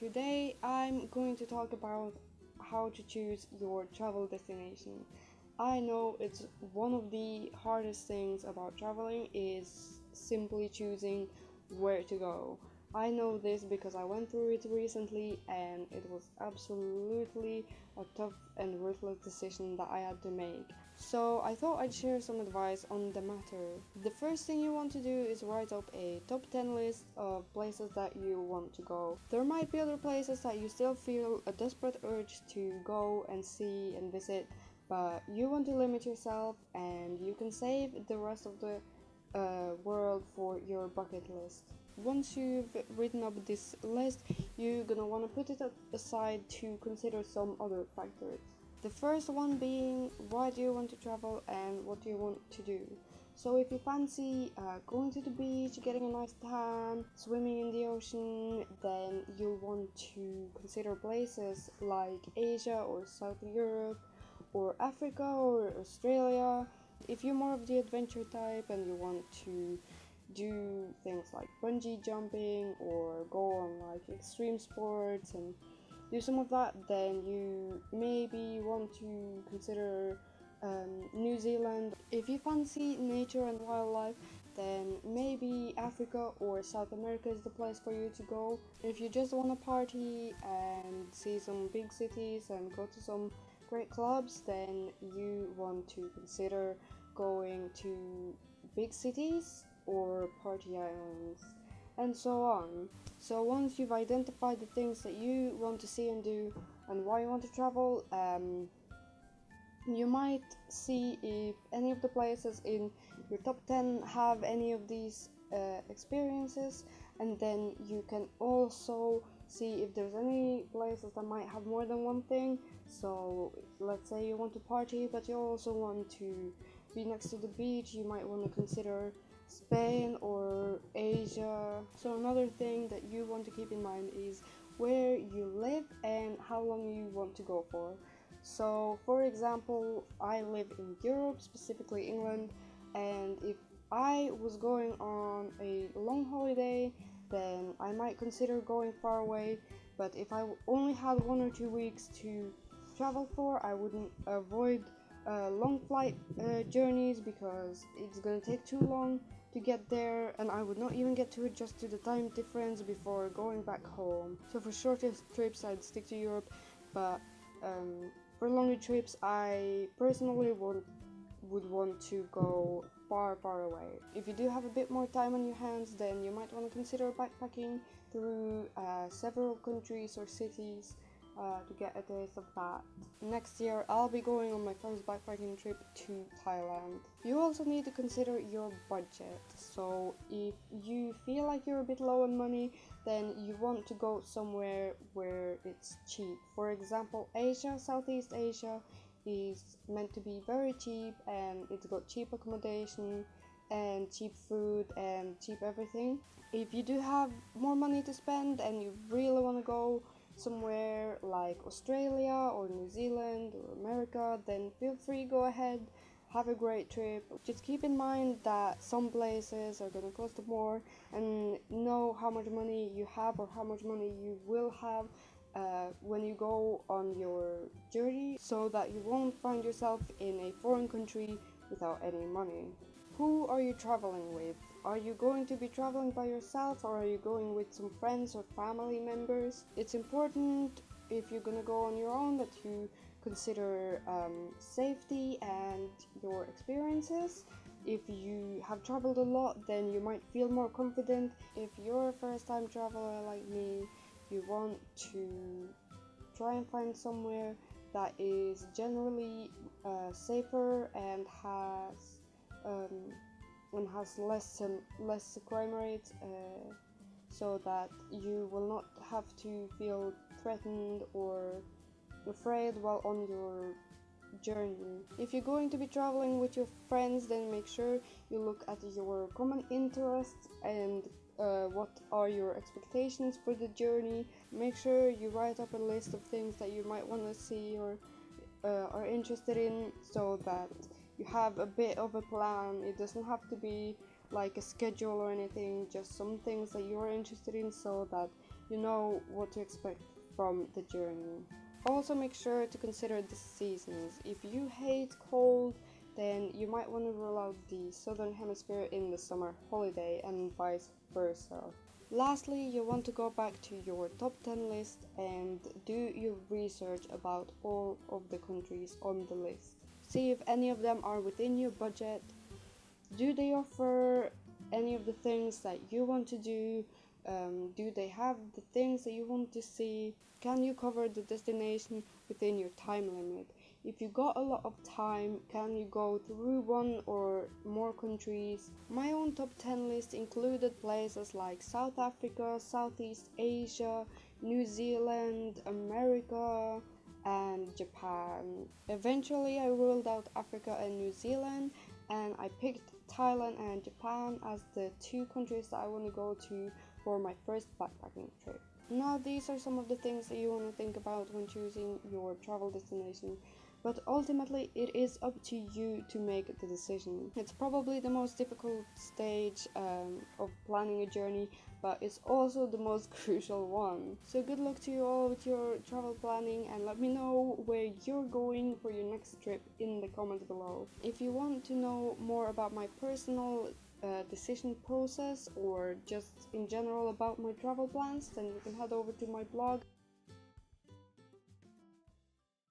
today I'm going to talk about how to choose your travel destination. I know it's one of the hardest things about traveling is simply choosing where to go. I know this because I went through it recently and it was absolutely a tough and ruthless decision that I had to make. So I thought I'd share some advice on the matter. The first thing you want to do is write up a top 10 list of places that you want to go. There might be other places that you still feel a desperate urge to go and see and visit, but you want to limit yourself and you can save the rest of the world for your bucket list. Once you've written up this list, you're gonna want to put it aside to consider some other factors. The first one being why do you want to travel and what do you want to do. So if you fancy going to the beach, getting a nice tan, swimming in the ocean, then you'll want to consider places like Asia or South Europe or Africa or Australia. If you're more of the adventure type and you want to do things like bungee jumping or go on like extreme sports and do some of that, then you maybe want to consider New Zealand. If you fancy nature and wildlife, then maybe Africa or South America is the place for you to go. If you just want to party and see some big cities and go to some great clubs, then you want to consider going to big cities or party islands and so on. So once you've identified the things that you want to see and do and why you want to travel, you might see if any of the places in your top 10 have any of these experiences, and then you can also see if there's any places that might have more than one thing. So let's say you want to party but you also want to be next to the beach, you might want to consider Spain or Asia. So another thing that you want to keep in mind is where you live and how long you want to go for. So for example, I live in Europe, specifically England, and if I was going on a long holiday, then I might consider going far away. But if I only had 1 or 2 weeks to travel for, I wouldn't avoid long flight journeys because it's gonna take too long to get there, and I would not even get to adjust to the time difference before going back home. So for shortest trips I'd stick to Europe, but for longer trips I personally would want to go far away. If you do have a bit more time on your hands, then you might want to consider backpacking through several countries or cities to get a taste of that. Next year I'll be going on my first backpacking trip to Thailand. You also need to consider your budget. So if you feel like you're a bit low on money, then you want to go somewhere where it's cheap. For example, Asia, Southeast Asia is meant to be very cheap, and it's got cheap accommodation and cheap food and cheap everything. If you do have more money to spend and you really want to go somewhere like Australia or New Zealand or America, then feel free, go ahead, have a great trip. Just keep in mind that some places are gonna cost more, and know how much money you have or how much money you will have when you go on your journey, so that you won't find yourself in a foreign country without any money. Who are you traveling with? Are you going to be traveling by yourself, or are you going with some friends or family members? It's important, if you're gonna go on your own, that you consider safety and your experiences. If you have traveled a lot, then you might feel more confident. If you're a first-time traveler like me, you want to try and find somewhere that is generally safer and has less crime rates, so that you will not have to feel threatened or afraid while on your journey. If you're going to be traveling with your friends, then make sure you look at your common interests and what are your expectations for the journey. Make sure you write up a list of things that you might want to see or are interested in, so that you have a bit of a plan. It doesn't have to be like a schedule or anything, just some things that you're interested in, so that you know what to expect from the journey. Also, make sure to consider the seasons. If you hate cold, then you might want to rule out the southern hemisphere in the summer holiday and vice versa. Lastly, you want to go back to your top 10 list and do your research about all of the countries on the list. See if any of them are within your budget. Do they offer any of the things that you want to do? Do they have the things that you want to see? Can you cover the destination within your time limit? If you got a lot of time, can you go through one or more countries? My own top 10 list included places like South Africa, Southeast Asia, New Zealand, America, and Japan. Eventually, I ruled out Africa and New Zealand, and I picked Thailand and Japan as the two countries that I want to go to for my first backpacking trip. Now, these are some of the things that you want to think about when choosing your travel destination, but ultimately it is up to you to make the decision. It's probably the most difficult stage of planning a journey, but it's also the most crucial one. So good luck to you all with your travel planning, and let me know where you're going for your next trip in the comments below. If you want to know more about my personal decision process or just in general about my travel plans, then you can head over to my blog